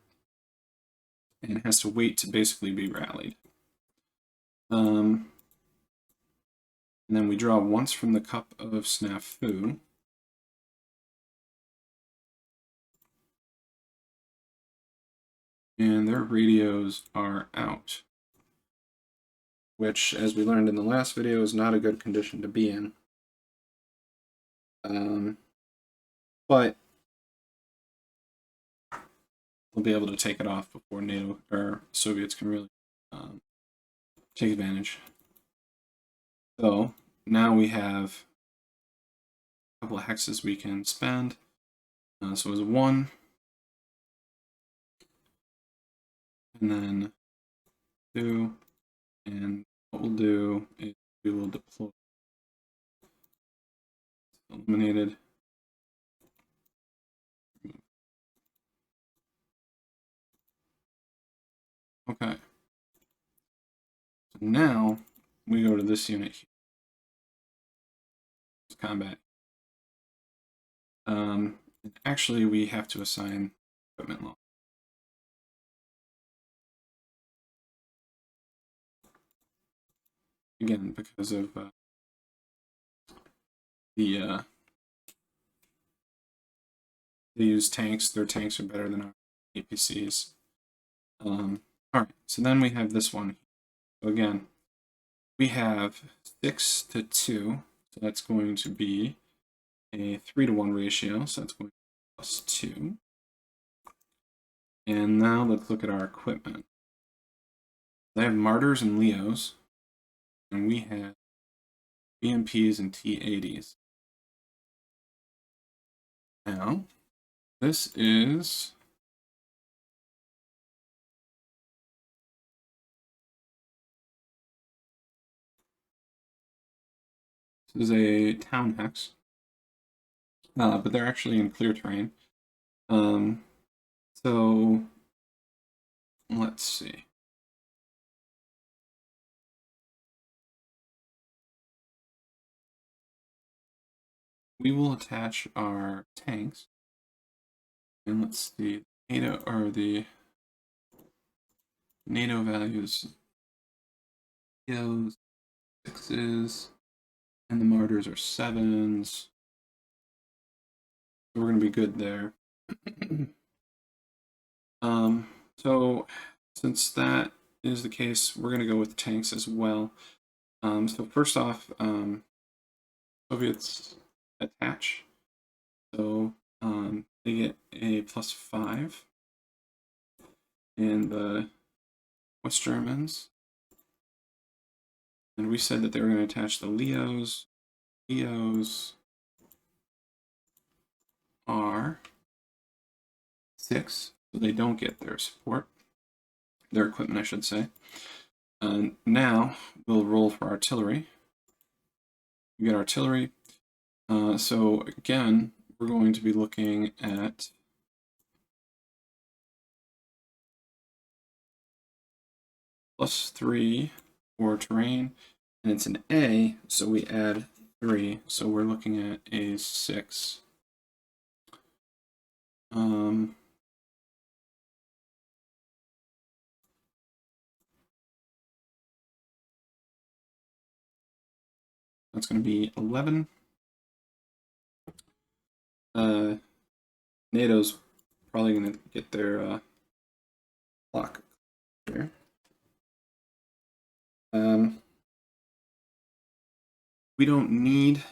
and has to wait to basically be rallied. And then we draw once from the cup of snafu. And their radios are out, which, as we learned in the last video, is not a good condition to be in. But we'll be able to take it off before NATO or Soviets can really take advantage. So now we have a couple of hexes we can spend. So it's 1, and then 2, and what we'll do is we will deploy eliminated. Okay. So now we go to this unit here. It's combat. Actually, we have to assign equipment law. Again, because of they use tanks. Their tanks are better than our APCs. All right, so then we have this one. So again, we have 6 to 2, so that's going to be a 3-to-1 ratio, so that's going to be +2. And now let's look at our equipment. They have Martyrs and Leos, and we have BMPs and T-80s. Now, this is a town hex, but they're actually in clear terrain. So let's see. We will attach our tanks, and let's see, NATO or the NATO values, Leos 6s, and the Martyrs are 7s. So we're going to be good there. So since that is the case, we're going to go with tanks as well. So first off, Soviets attach. So they get a +5. And the West Germans. And we said that they were going to attach the Leos. Leos are 6, so they don't get their support. Their equipment, I should say. Now we'll roll for artillery. We get artillery. So again, we're going to be looking at +3 for terrain, and it's an A, so we add 3, so we're looking at a 6. That's going to be 11. NATO's probably going to get their block here. We don't need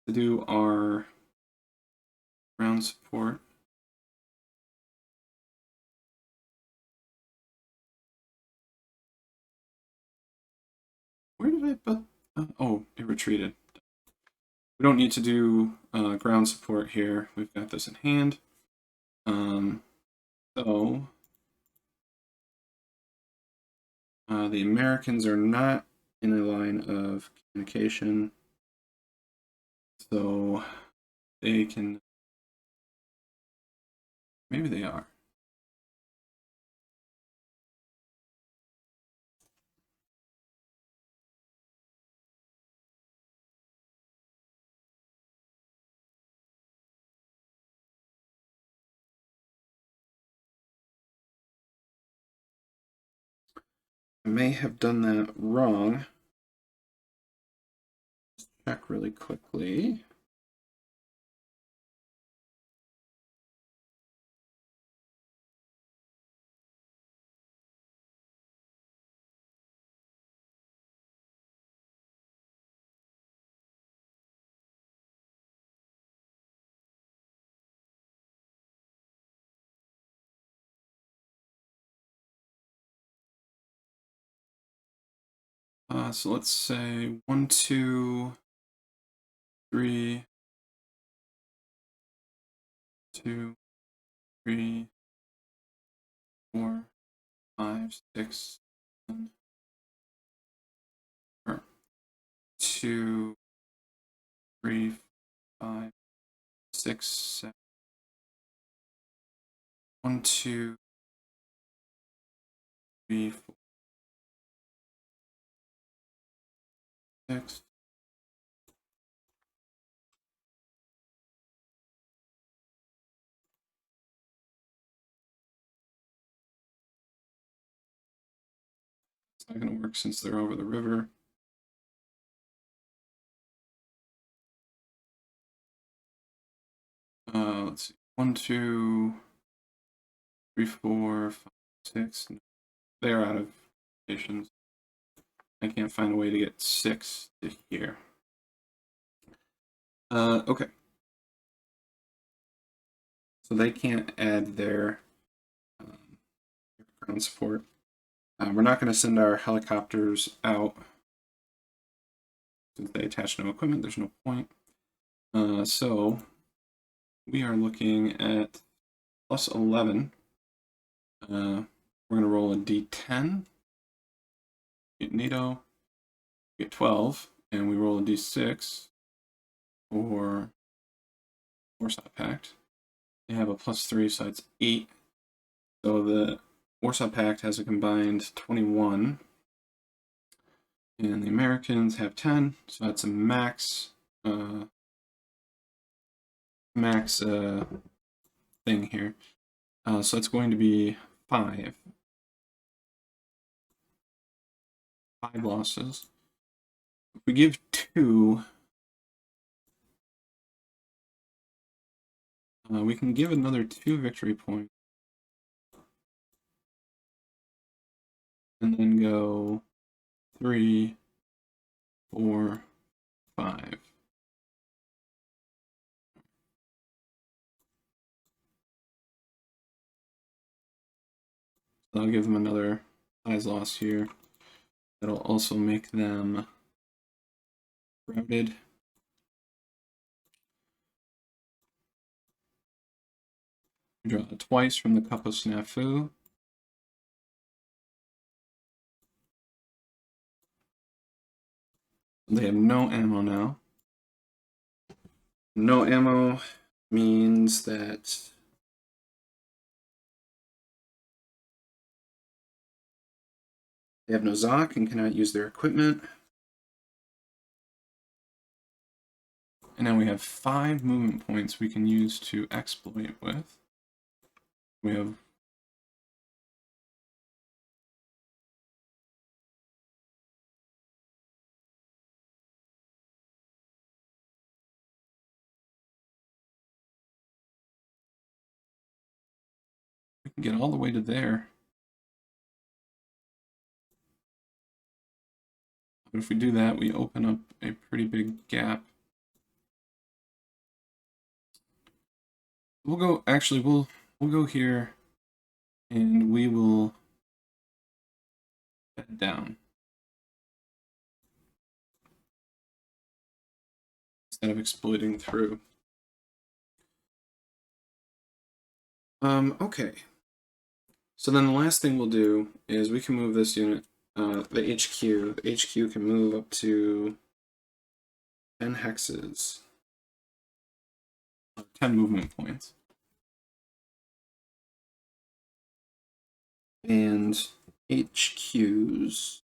to do our ground support. Where did I put? Oh, it retreated. We don't need to do ground support here. We've got this in hand. So the Americans are not in a line of communication, so they can. Maybe they are. I may have done that wrong. check really quickly. So let's say 1, 2, 3, 2, 3, 4, 5, 6, 7, or 2, 3, 5, 6, 7. 1, 2, 3, 4, 6. It's not going to work since they're over the river. Let's see. 1, 2, 3, 4, 5, 6. They are out of stations. I can't find a way to get 6 to here. Okay. So they can't add their ground support. We're not going to send our helicopters out. Since they attach no equipment, there's no point. So we are looking at plus 11. We're going to roll a d10. Get Nato. Get 12. And we roll a d6 for Warsaw Pact. They have a plus 3, so it's 8. So the Warsaw Pact has a combined 21. And the Americans have 10, so that's a max thing here. So it's going to be 5. 5 losses. If we give 2, we can give another 2 victory points. And then go 3, 4, 5. So I'll give them another size loss here. That'll also make them routed. Draw twice from the Cup of Snafu. They have no ammo now. No ammo means that they have no Zoc and cannot use their equipment. And now we have 5 movement points we can use to exploit with. We have we can get all the way to there. But if we do that, we open up a pretty big gap. We'll go, actually, we'll go here and we will head down instead of exploiting through. Okay. So then the last thing we'll do is we can move this unit, the HQ. The HQ can move up to 10 hexes. 10 movement points. And HQs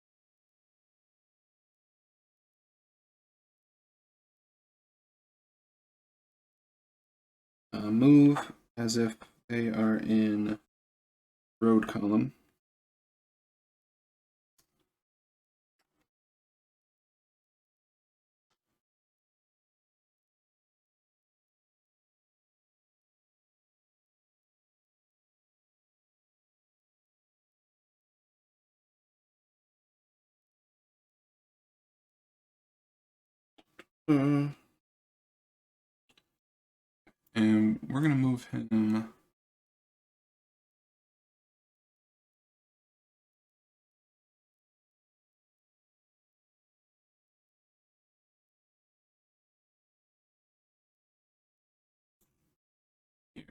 move as if they are in road column. And we're going to move him. Here.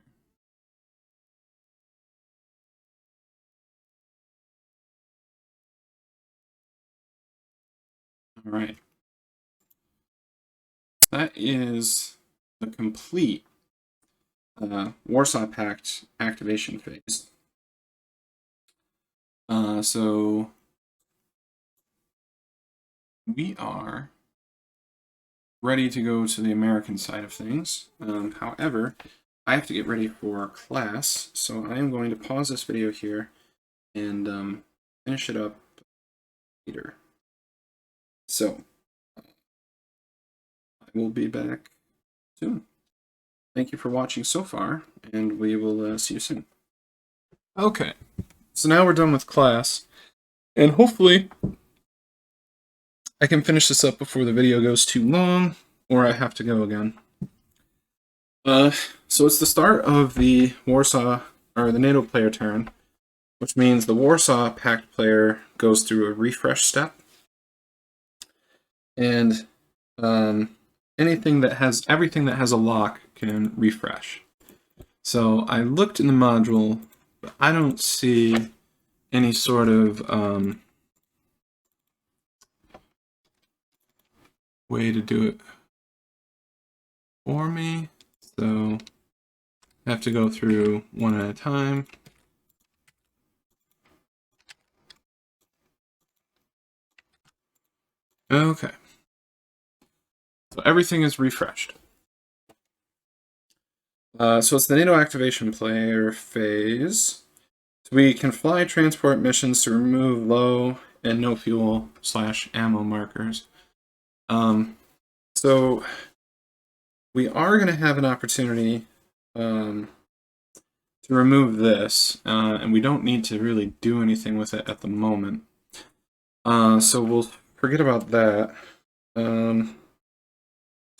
All right. That is the complete Warsaw Pact activation phase. So we are ready to go to the American side of things. However, I have to get ready for class, so I am going to pause this video here and finish it up later. So I will be back soon. Thank you for watching so far, and we will see you soon. Okay, so now we're done with class, and hopefully I can finish this up before the video goes too long, or I have to go again. So it's the start of the Warsaw, or the NATO player turn, which means the Warsaw Pact player goes through a refresh step, and everything that has a lock can refresh. So I looked in the module, but I don't see any sort of way to do it for me. So I have to go through one at a time. Okay. So everything is refreshed. So it's the NATO activation player phase. So we can fly transport missions to remove low and no fuel / ammo markers. So we are going to have an opportunity to remove this, and we don't need to really do anything with it at the moment. So we'll forget about that. So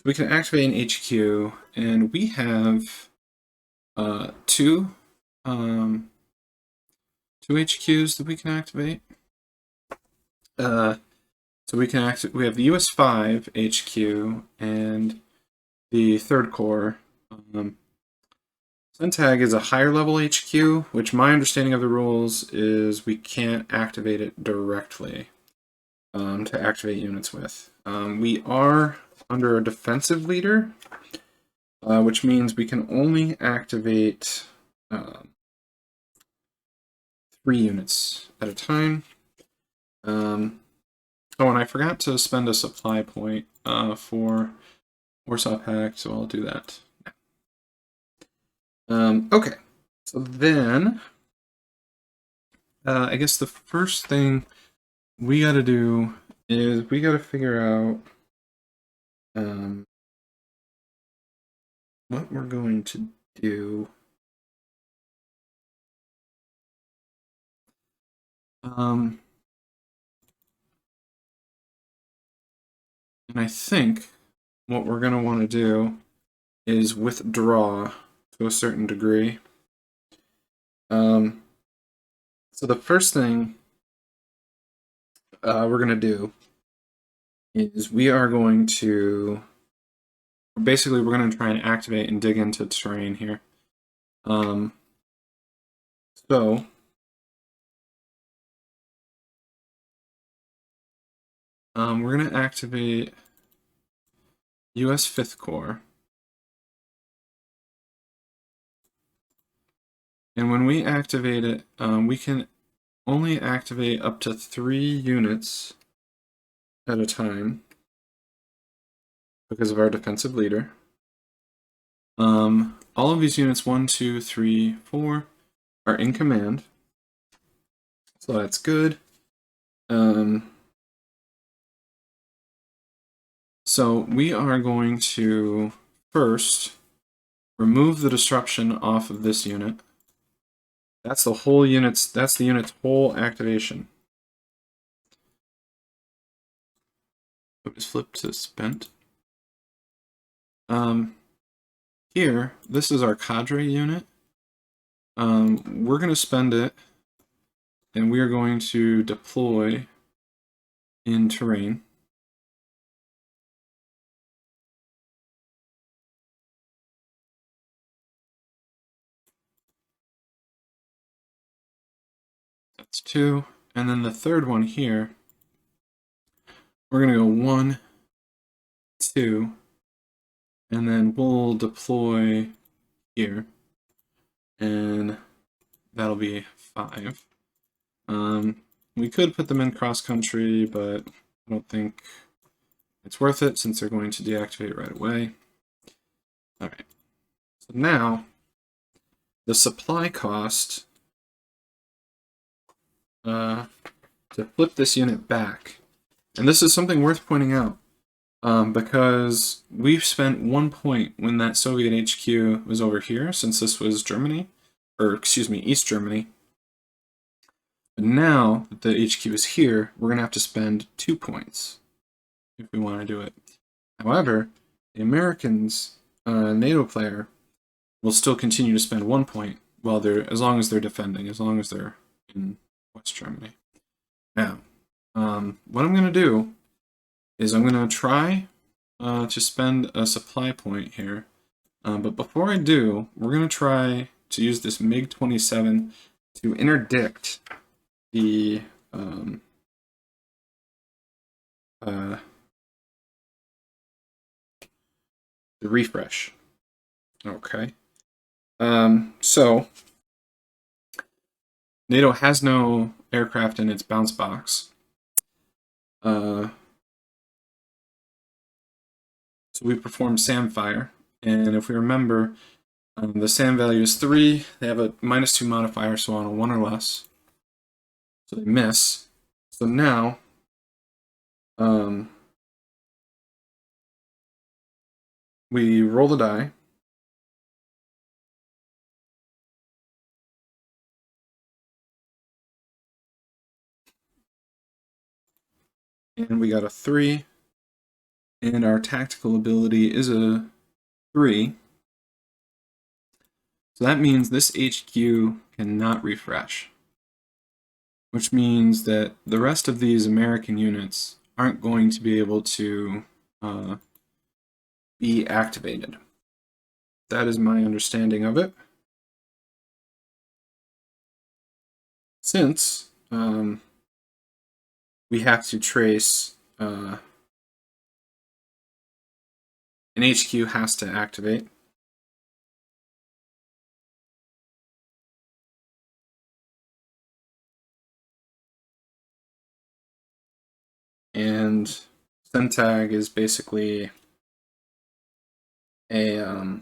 we can activate an HQ, and we have two HQs that we can activate. So we have the US-5 HQ and the 3rd Corps. Centag is a higher level HQ, which my understanding of the rules is we can't activate it directly to activate units with. We are under a defensive leader, which means we can only activate 3 units at a time. Oh, and I forgot to spend a supply point for Warsaw Pact, so I'll do that. Okay, so then I guess the first thing we got to do is we got to figure out what we're going to do. And I think what we're going to want to do is withdraw to a certain degree. So the first thing we're going to do is we're going to try and activate and dig into terrain here. So we're going to activate US 5th Corps. And when we activate it, we can only activate up to 3 units at a time because of our defensive leader. All of these units, 1, 2, 3, 4, are in command. So that's good. So we are going to first remove the disruption off of this unit. That's the unit's whole activation. It was flipped to spent. Here, this is our cadre unit. We're going to spend it, and we are going to deploy in terrain. That's 2. And then the third one here, we're going to go 1, 2, and then we'll deploy here. And that'll be 5. We could put them in cross-country, but I don't think it's worth it since they're going to deactivate right away. Alright, so now the supply cost to flip this unit back, and this is something worth pointing out, because we've spent 1 point when that Soviet HQ was over here, since this was Germany, or excuse me, East Germany. But now that the HQ is here, we're going to have to spend 2 points if we want to do it. However, the Americans, NATO player, will still continue to spend 1 point while as long as they're defending, as long as they're in West Germany. Now, what I'm going to do is I'm going to try to spend a supply point here. But before I do, we're going to try to use this MiG-27 to interdict the refresh. Okay. So NATO has no aircraft in its bounce box. So we perform SAM fire, and if we remember, the SAM value is 3. They have a -2 modifier, so on a 1 or less. So they miss. So now, we roll the die. And we got a 3. And our tactical ability is a 3. So that means this HQ cannot refresh, which means that the rest of these American units aren't going to be able to be activated. That is my understanding of it. Since we have to trace an HQ has to activate. And Centag is basically a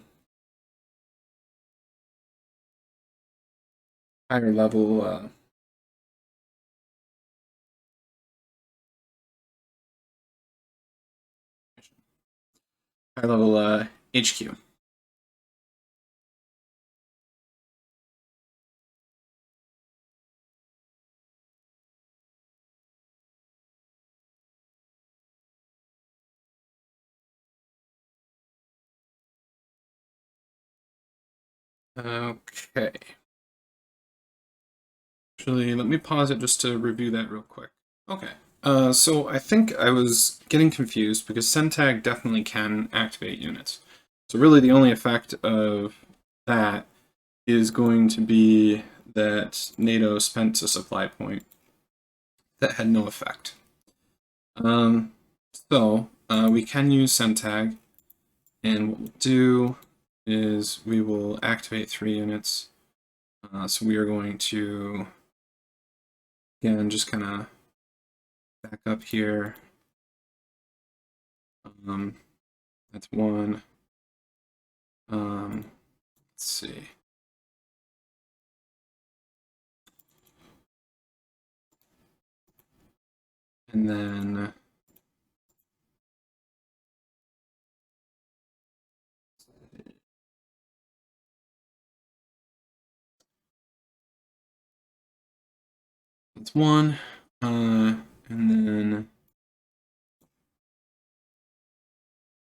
higher level HQ. Okay. Actually, let me pause it just to review that real quick. Okay. So I think I was getting confused because Centag definitely can activate units. So really the only effect of that is going to be that NATO spent a supply point that had no effect. So we can use Centag, and what we'll do is we will activate 3 units. So we are going to, again, just kind of back up here. That's 1. Let's see. And then that's 1. And then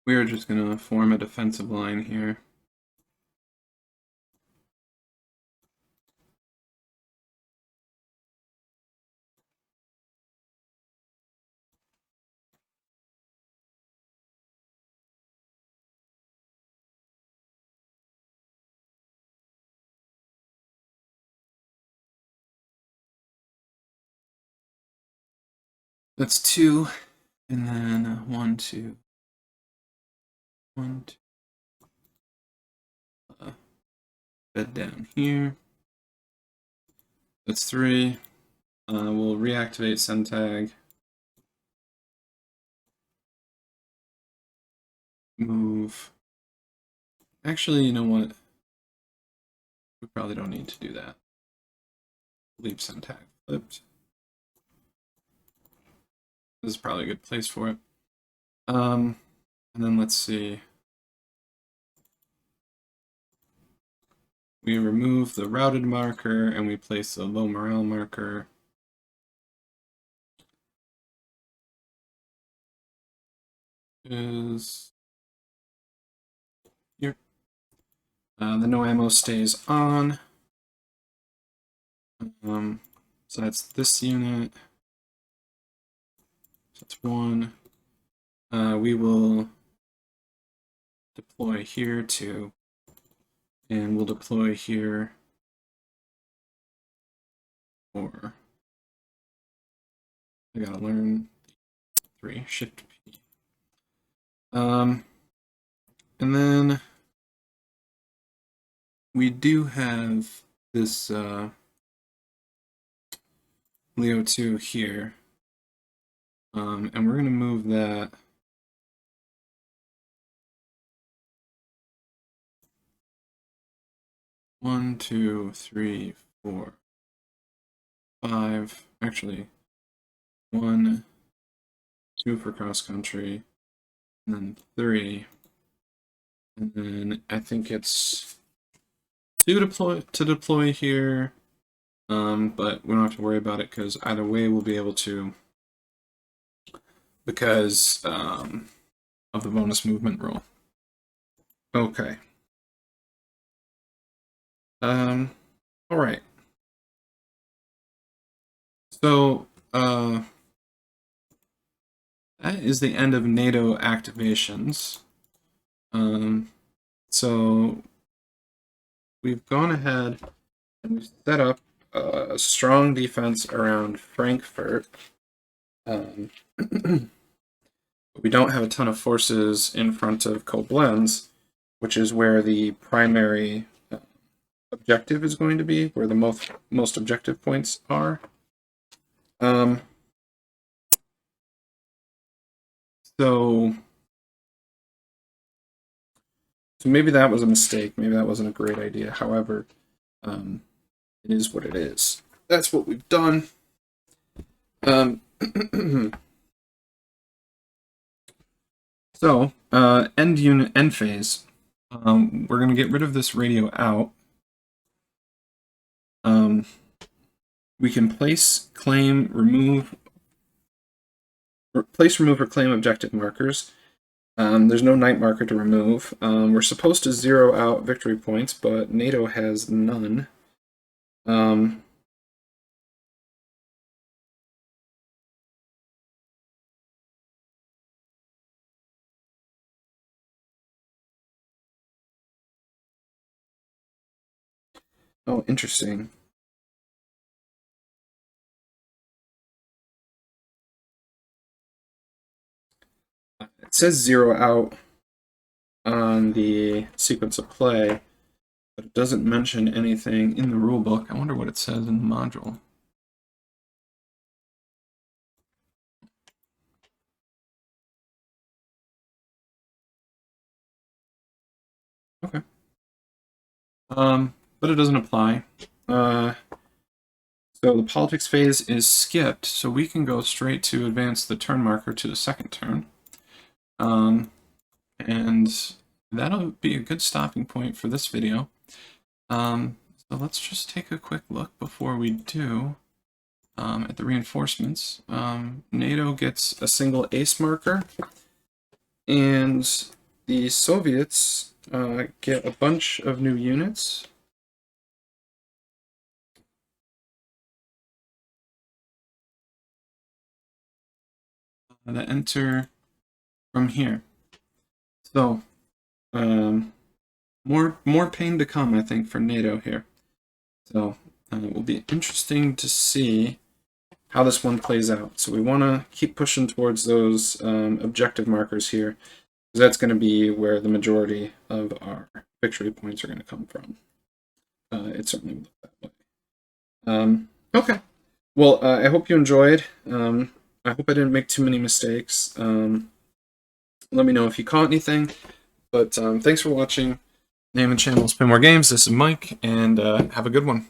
We are just going to form a defensive line here. That's 2, and then 1, 2, 1, 2. Bed down here. That's 3. We'll reactivate send tag. Move. Actually, you know what? We probably don't need to do that. Leave send tag flipped. This is probably a good place for it. And then let's see. We remove the routed marker and we place a low morale marker. Is here. The no ammo stays on. So that's this unit. So that's 1. We will deploy here 2. And we'll deploy here 4. I gotta learn 3. Shift P. And then we do have this Leo 2 here. And we're gonna move that one, 2, 3, 4, 5. Actually, 1, 2 for cross country, and then 3. And then I think it's 2 to deploy here. But we don't have to worry about it because either way we'll be able to, because of the bonus movement rule. Okay. All right. So that is the end of NATO activations. So we've gone ahead and we've set up a strong defense around Frankfurt. But we don't have a ton of forces in front of Koblenz, which is where the primary objective is going to be, where the most objective points are. So maybe that was a mistake. Maybe that wasn't a great idea. However, it is what it is. That's what we've done. So, end phase. We're going to get rid of this radio out. We can place, remove, or claim objective markers. There's no night marker to remove. We're supposed to zero out victory points, but NATO has none. Oh, interesting. It says zero out on the sequence of play, but it doesn't mention anything in the rulebook. I wonder what it says in the module. Okay. But it doesn't apply. So the politics phase is skipped, so we can go straight to advance the turn marker to the second turn. And that'll be a good stopping point for this video. So let's just take a quick look before we do at the reinforcements. NATO gets a single ace marker. And the Soviets get a bunch of new units. That enter from here. So, more pain to come, I think, for NATO here. So it will be interesting to see how this one plays out. So we want to keep pushing towards those objective markers here, because that's going to be where the majority of our victory points are going to come from. It certainly will look that way. Okay. Well, I hope you enjoyed. I hope I didn't make too many mistakes. Let me know if you caught anything. But thanks for watching. Name and channel is Play More Games. This is Mike, and have a good one.